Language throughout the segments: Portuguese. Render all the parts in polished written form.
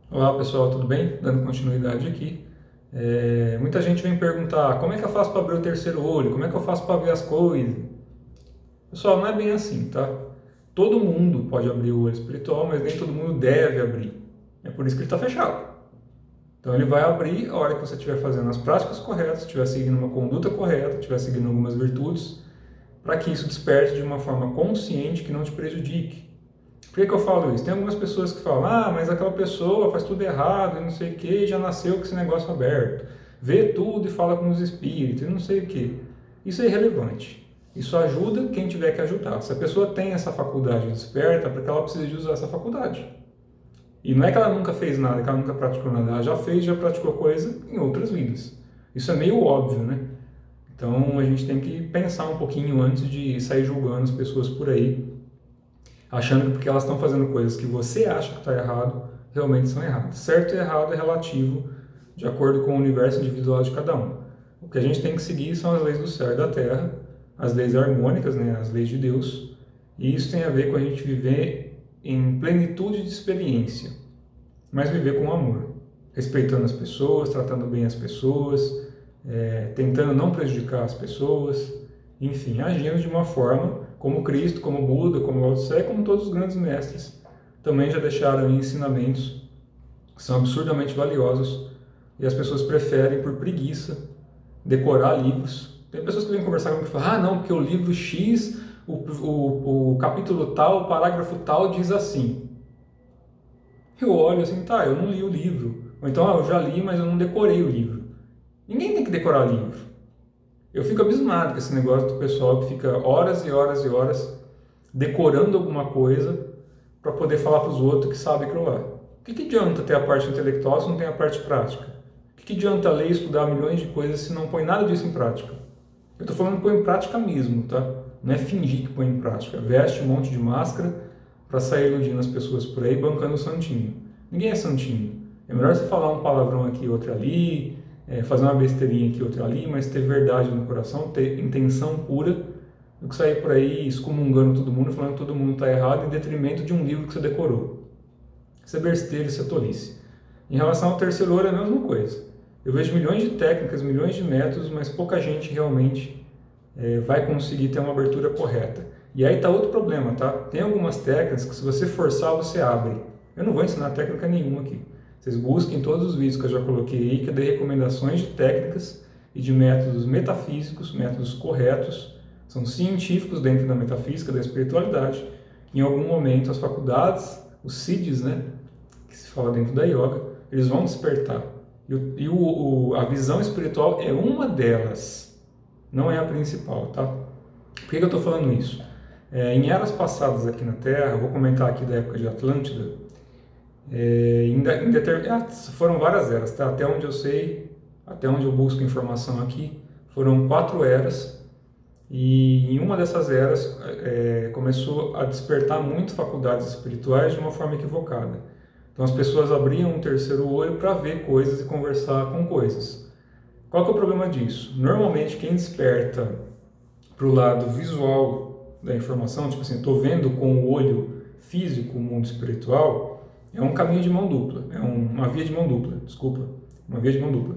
Olá pessoal, tudo bem? Dando continuidade aqui. Muita gente vem perguntar como é que eu faço para abrir o terceiro olho, como é que eu faço para ver as coisas. Pessoal, não é bem assim, tá? Todo mundo pode abrir o olho espiritual, mas nem todo mundo deve abrir. É por isso que ele está fechado. Então ele vai abrir a hora que você estiver fazendo as práticas corretas, estiver seguindo uma conduta correta, estiver seguindo algumas virtudes, para que isso desperte de uma forma consciente que não te prejudique. Por que eu falo isso? Tem algumas pessoas que falam, mas aquela pessoa faz tudo errado e não sei o que, e já nasceu com esse negócio aberto. Vê tudo e fala com os espíritos e não sei o que. Isso é irrelevante. Isso ajuda quem tiver que ajudar. Se a pessoa tem essa faculdade desperta, é porque ela precisa de usar essa faculdade. E não é que ela nunca fez nada, que ela nunca praticou nada. Ela já fez, já praticou coisa em outras vidas. Isso é meio óbvio, né? Então a gente tem que pensar um pouquinho antes de sair julgando as pessoas por aí, achando que porque elas estão fazendo coisas que você acha que está errado, realmente são erradas. Certo e errado é relativo de acordo com o universo individual de cada um. O que a gente tem que seguir são as leis do céu e da terra, as leis harmônicas, né, as leis de Deus, e isso tem a ver com a gente viver em plenitude de experiência, mas viver com amor, respeitando as pessoas, tratando bem as pessoas, tentando não prejudicar as pessoas, enfim, agindo de uma forma como Cristo, como Buda, como Lao Tse, como todos os grandes mestres também já deixaram ensinamentos que são absurdamente valiosos e as pessoas preferem, por preguiça, decorar livros. Tem pessoas que vêm conversar comigo e falam, não, porque o livro X, o capítulo tal, o parágrafo tal diz assim. Eu olho assim, tá, eu não li o livro. Ou então, eu já li, mas eu não decorei o livro. Ninguém tem que decorar livro. Eu fico abismado com esse negócio do pessoal que fica horas e horas e horas decorando alguma coisa para poder falar para os outros que sabe aquilo lá. O que adianta ter a parte intelectual se não tem a parte prática? O que adianta ler e estudar milhões de coisas se não põe nada disso em prática? Eu estou falando põe em prática mesmo, tá? Não é fingir que põe em prática. Veste um monte de máscara para sair iludindo as pessoas por aí, bancando o santinho. Ninguém é santinho. É melhor você falar um palavrão aqui, outro ali, fazer uma besteirinha aqui, outra ali, mas ter verdade no coração, ter intenção pura, do que sair por aí excomungando todo mundo, falando que todo mundo está errado em detrimento de um livro que você decorou. Isso é besteira, isso é tolice. Em relação ao terceiro olho é a mesma coisa. Eu vejo milhões de técnicas, milhões de métodos, mas pouca gente realmente vai conseguir ter uma abertura correta. E aí está outro problema, tá? Tem algumas técnicas que se você forçar, você abre. Eu não vou ensinar técnica nenhuma aqui. Vocês busquem todos os vídeos que eu já coloquei aí, que eu dei recomendações de técnicas e de métodos metafísicos, métodos corretos, são científicos dentro da metafísica, da espiritualidade. Em algum momento, as faculdades, os siddhis, né, que se fala dentro da yoga, eles vão despertar. A visão espiritual é uma delas, não é a principal, tá? Por que eu estou falando isso? Em eras passadas aqui na Terra, vou comentar aqui da época de Atlântida, foram várias eras, tá? Até onde eu sei, até onde eu busco informação aqui, foram 4 eras, e em uma dessas eras começou a despertar muito faculdades espirituais de uma forma equivocada. Então as pessoas abriam um terceiro olho para ver coisas e conversar com coisas. Qual que é o problema disso? Normalmente quem desperta para o lado visual da informação, tipo assim, estou vendo com o olho físico o mundo espiritual, é um caminho de mão dupla, uma via de mão dupla, desculpa, uma via de mão dupla.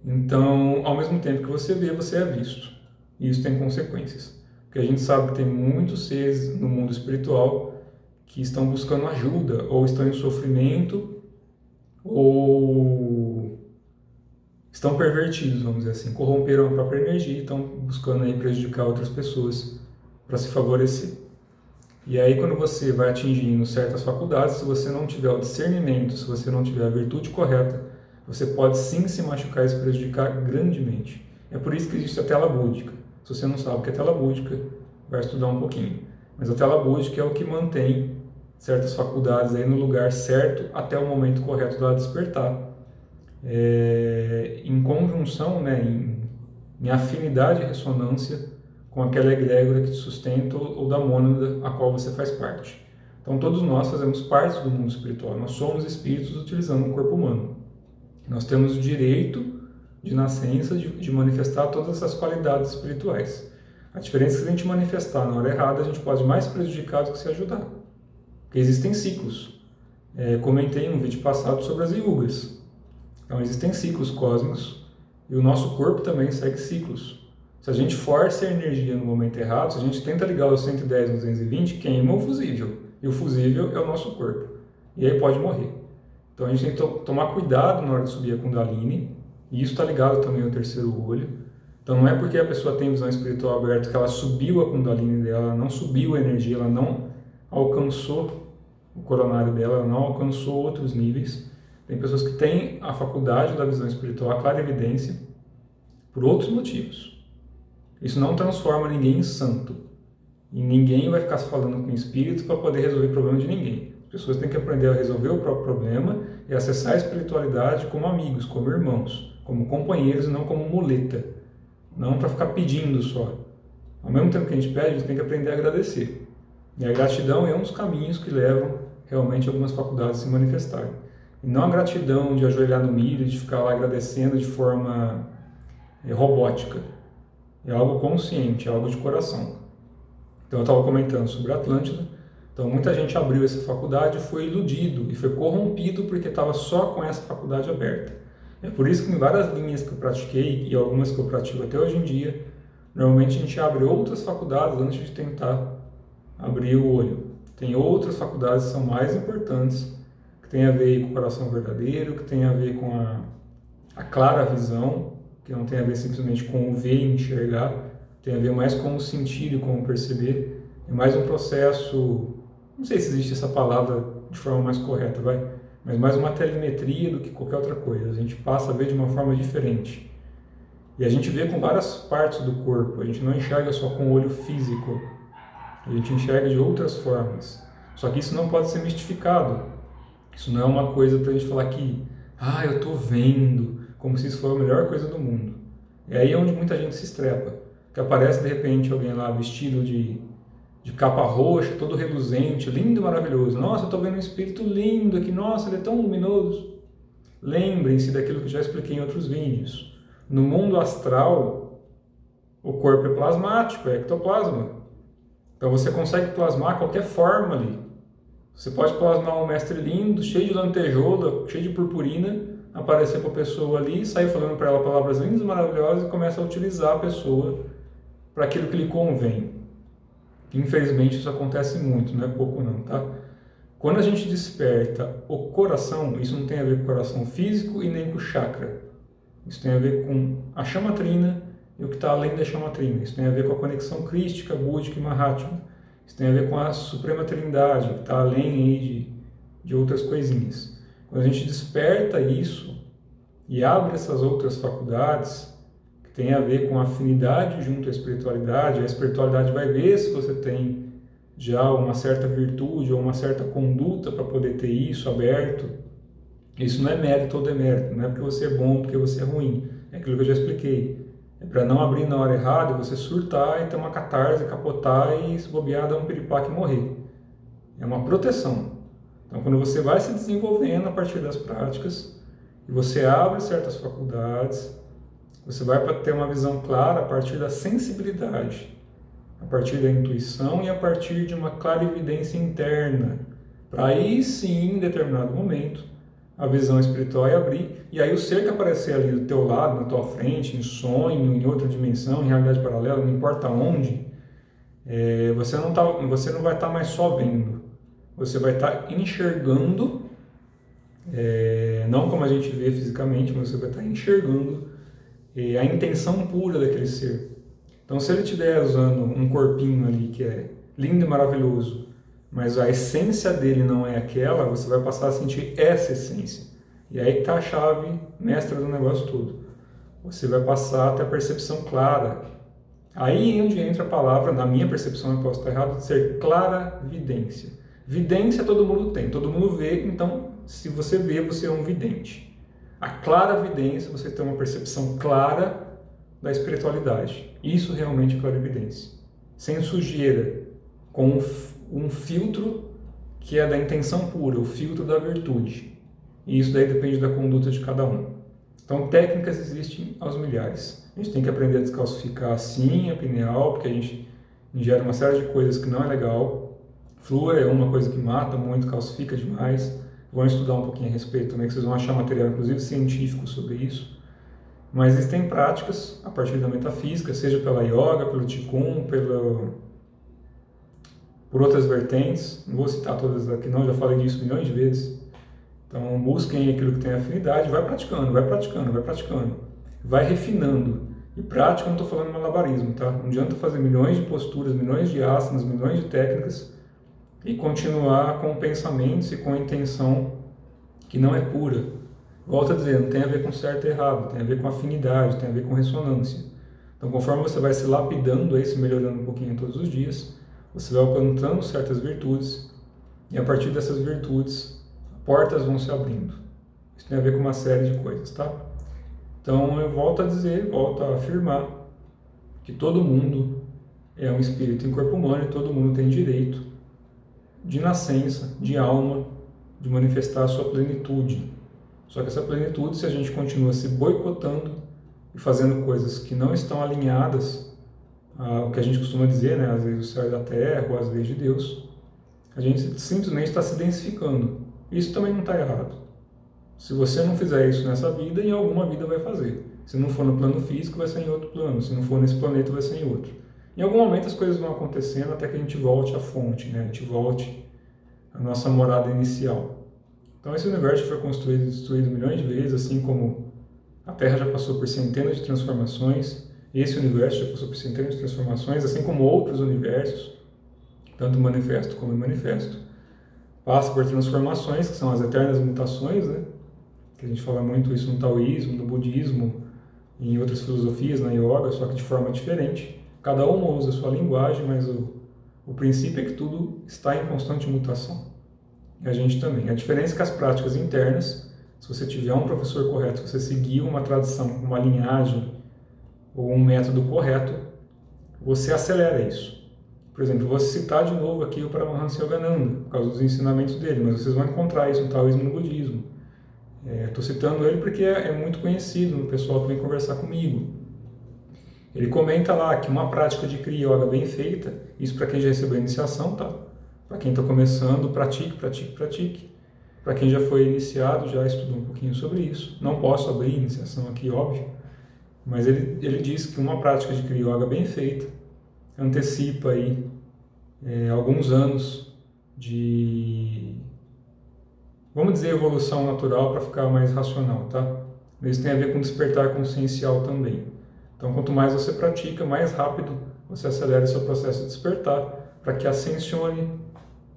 Então, ao mesmo tempo que você vê, você é visto. E isso tem consequências. Porque a gente sabe que tem muitos seres no mundo espiritual que estão buscando ajuda, ou estão em sofrimento, ou estão pervertidos, vamos dizer assim, corromperam a própria energia e estão buscando aí prejudicar outras pessoas para se favorecer. E aí quando você vai atingindo certas faculdades, se você não tiver o discernimento, se você não tiver a virtude correta, você pode sim se machucar e se prejudicar grandemente. É por isso que existe a tela búdica. Se você não sabe o que é tela búdica, vai estudar um pouquinho. Mas a tela búdica é o que mantém certas faculdades aí no lugar certo até o momento correto dela despertar. Em conjunção, né, em afinidade e ressonância com aquela egrégora que te sustenta ou da mônada a qual você faz parte. Então todos nós fazemos parte do mundo espiritual, nós somos espíritos utilizando um corpo humano. Nós temos o direito de nascença de manifestar todas essas qualidades espirituais. A diferença é que se a gente manifestar na hora errada, a gente pode mais prejudicar do que se ajudar. Porque existem ciclos. comentei em um vídeo passado sobre as yugas. Então existem ciclos cósmicos e o nosso corpo também segue ciclos. Se a gente força a energia no momento errado, se a gente tenta ligar o 110 no 220, queima o fusível. E o fusível é o nosso corpo. E aí pode morrer. Então a gente tem que tomar cuidado na hora de subir a Kundalini. E isso está ligado também ao terceiro olho. Então não é porque a pessoa tem visão espiritual aberta que ela subiu a Kundalini dela, ela não subiu a energia, ela não alcançou o coronário dela, ela não alcançou outros níveis. Tem pessoas que têm a faculdade da visão espiritual, a clarividência, por outros motivos. Isso não transforma ninguém em santo. E ninguém vai ficar falando com espíritos para poder resolver o problema de ninguém. As pessoas têm que aprender a resolver o próprio problema e acessar a espiritualidade como amigos, como irmãos, como companheiros e não como muleta. Não para ficar pedindo só. Ao mesmo tempo que a gente pede, a gente tem que aprender a agradecer. E a gratidão é um dos caminhos que levam realmente algumas faculdades a se manifestarem. E não a gratidão de ajoelhar no milho, de ficar lá agradecendo de forma robótica. É algo consciente, é algo de coração. Então eu estava comentando sobre a Atlântida. Então muita gente abriu essa faculdade e foi iludido e foi corrompido porque estava só com essa faculdade aberta. É por isso que em várias linhas que eu pratiquei e algumas que eu pratico até hoje em dia, normalmente a gente abre outras faculdades antes de tentar abrir o olho. Tem outras faculdades que são mais importantes, que tem a ver com o coração verdadeiro, que tem a ver com a clara visão, que não tem a ver simplesmente com o ver e enxergar, tem a ver mais com o sentir e com o perceber. É mais um processo, não sei se existe essa palavra de forma mais correta, mas mais uma telemetria do que qualquer outra coisa. A gente passa a ver de uma forma diferente. E a gente vê com várias partes do corpo, a gente não enxerga só com o olho físico, a gente enxerga de outras formas. Só que isso não pode ser mistificado. Isso não é uma coisa para a gente falar que, eu estou vendo, como se isso fosse a melhor coisa do mundo. É aí onde muita gente se estrepa. Que aparece de repente alguém lá vestido de capa roxa, todo reluzente, lindo e maravilhoso. Nossa, eu estou vendo um espírito lindo aqui, nossa, ele é tão luminoso. Lembrem-se daquilo que eu já expliquei em outros vídeos. No mundo astral, o corpo é plasmático, é ectoplasma. Então você consegue plasmar qualquer forma ali. Você pode plasmar um mestre lindo, cheio de lantejoula, cheio de purpurina, aparecer para a pessoa ali, sair falando para ela palavras lindas e maravilhosas e começa a utilizar a pessoa para aquilo que lhe convém. Infelizmente isso acontece muito, não é pouco não, tá? Quando a gente desperta o coração, isso não tem a ver com o coração físico e nem com o chakra. Isso tem a ver com a chama trina e o que está além da chama trina. Isso tem a ver com a conexão crística, búdica e mahatma. Isso tem a ver com a Suprema Trindade, que está além aí de outras coisinhas. Quando a gente desperta isso e abre essas outras faculdades, que tem a ver com a afinidade junto à espiritualidade, a espiritualidade vai ver se você tem já uma certa virtude ou uma certa conduta para poder ter isso aberto. Isso não é mérito ou demérito, não é porque você é bom ou porque você é ruim. É aquilo que eu já expliquei. É para não abrir na hora errada, você surtar e ter uma catarse, capotar e se bobear, dar um piripaque e morrer. É uma proteção. Então, quando você vai se desenvolvendo a partir das práticas, e você abre certas faculdades, você vai para ter uma visão clara a partir da sensibilidade, a partir da intuição e a partir de uma clarividência interna. Para aí sim, em determinado momento, a visão espiritual vai abrir, e aí o ser que aparecer ali do teu lado, na tua frente, em sonho, em outra dimensão, em realidade paralela, não importa onde, você não vai estar mais só vendo, você vai estar enxergando, não como a gente vê fisicamente, mas você vai estar enxergando a intenção pura daquele ser. Então, se ele estiver usando um corpinho ali que é lindo e maravilhoso, mas a essência dele não é aquela, você vai passar a sentir essa essência. E aí que está a chave mestra do negócio todo. Você vai passar a ter a percepção clara. Aí é onde entra a palavra, na minha percepção, eu posso estar errado, de ser claravidência. Vidência todo mundo tem, todo mundo vê, então se você vê, você é um vidente. A claravidência, você tem uma percepção clara da espiritualidade. Isso realmente é clarividência. Sem sujeira, com um filtro que é da intenção pura, o filtro da virtude. E isso daí depende da conduta de cada um. Então, técnicas existem aos milhares. A gente tem que aprender a descalcificar sim a pineal, porque a gente ingere uma série de coisas que não é legal. Flúor é uma coisa que mata muito, calcifica demais. vão estudar um pouquinho a respeito também, que vocês vão achar material, inclusive científico, sobre isso. Mas existem práticas a partir da metafísica, seja pela yoga, pelo Qigong, por outras vertentes. Não vou citar todas aqui não, já falei disso milhões de vezes. Então busquem aquilo que tem afinidade, vai praticando, vai praticando, vai praticando. Vai refinando. E prática, não estou falando malabarismo, tá? Não adianta fazer milhões de posturas, milhões de asanas, milhões de técnicas e continuar com pensamentos e com intenção que não é pura. Volto a dizer, não tem a ver com certo e errado, tem a ver com afinidade, tem a ver com ressonância. Então, conforme você vai se lapidando aí, se melhorando um pouquinho todos os dias, você vai alcançando certas virtudes e a partir dessas virtudes, portas vão se abrindo. Isso tem a ver com uma série de coisas, tá? Então, eu volto a dizer, volto a afirmar que todo mundo é um espírito em corpo humano e todo mundo tem direito de nascença, de alma, de manifestar a sua plenitude. Só que essa plenitude, se a gente continua se boicotando e fazendo coisas que não estão alinhadas ao que a gente costuma dizer, né, às leis do céu e da terra, ou às leis de Deus, a gente simplesmente está se densificando. Isso também não está errado. Se você não fizer isso nessa vida, em alguma vida vai fazer. Se não for no plano físico, vai ser em outro plano. Se não for nesse planeta, vai ser em outro. Em algum momento as coisas vão acontecendo até que a gente volte à fonte, né? A gente volte à nossa morada inicial. Então esse universo foi construído e destruído milhões de vezes, assim como a Terra já passou por centenas de transformações, esse universo já passou por centenas de transformações, assim como outros universos, tanto manifesto como imanifesto, passa por transformações, que são as eternas mutações, né? Que a gente fala muito isso no taoísmo, no budismo, em outras filosofias, na yoga, só que de forma diferente. Cada uma usa a sua linguagem, mas o princípio é que tudo está em constante mutação. E a gente também. A diferença é que as práticas internas, se você tiver um professor correto, se você seguir uma tradição, uma linhagem ou um método correto, você acelera isso. Por exemplo, vou citar de novo aqui o Paramahansa Yogananda, por causa dos ensinamentos dele, mas vocês vão encontrar isso no taoísmo e no budismo. Estou citando ele porque é muito conhecido no pessoal que vem conversar comigo. Ele comenta lá que uma prática de Kriya Yoga bem feita, isso para quem já recebeu a iniciação, tá? Para quem está começando, pratique, pratique, pratique. Para quem já foi iniciado, já estudou um pouquinho sobre isso. Não posso abrir iniciação aqui, óbvio, mas ele diz que uma prática de Kriya Yoga bem feita antecipa aí alguns anos de, vamos dizer, evolução natural para ficar mais racional, tá? Isso tem a ver com despertar consciencial também. Então, quanto mais você pratica, mais rápido você acelera o seu processo de despertar, para que ascensione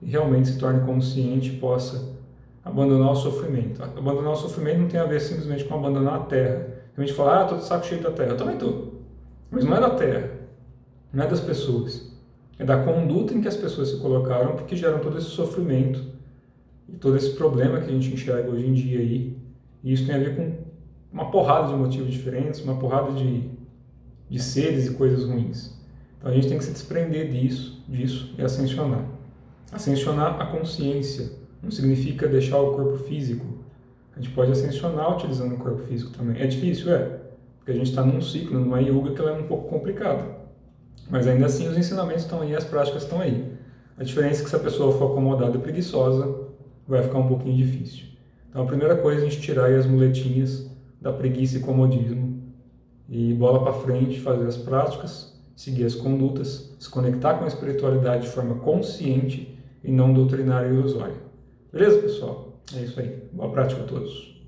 e realmente se torne consciente e possa abandonar o sofrimento. Abandonar o sofrimento não tem a ver simplesmente com abandonar a Terra. A gente fala, estou de saco cheio da Terra. Eu também estou. Mas não é da Terra, não é das pessoas. É da conduta em que as pessoas se colocaram, porque geram todo esse sofrimento e todo esse problema que a gente enxerga hoje em dia aí. E isso tem a ver com uma porrada de motivos diferentes, uma porrada de seres e coisas ruins. Então a gente tem que se desprender disso e ascensionar. Ascensionar a consciência não significa deixar o corpo físico. A gente pode ascensionar utilizando o corpo físico também. É difícil, porque a gente está num ciclo, numa yoga que ela é um pouco complicada. Mas ainda assim os ensinamentos estão aí, as práticas estão aí. A diferença é que se a pessoa for acomodada e preguiçosa, vai ficar um pouquinho difícil. Então a primeira coisa é a gente tirar aí as muletinhas da preguiça e comodismo e bola para frente, fazer as práticas, seguir as condutas, se conectar com a espiritualidade de forma consciente e não doutrinária e ilusória. Beleza, pessoal? É isso aí. Boa prática a todos.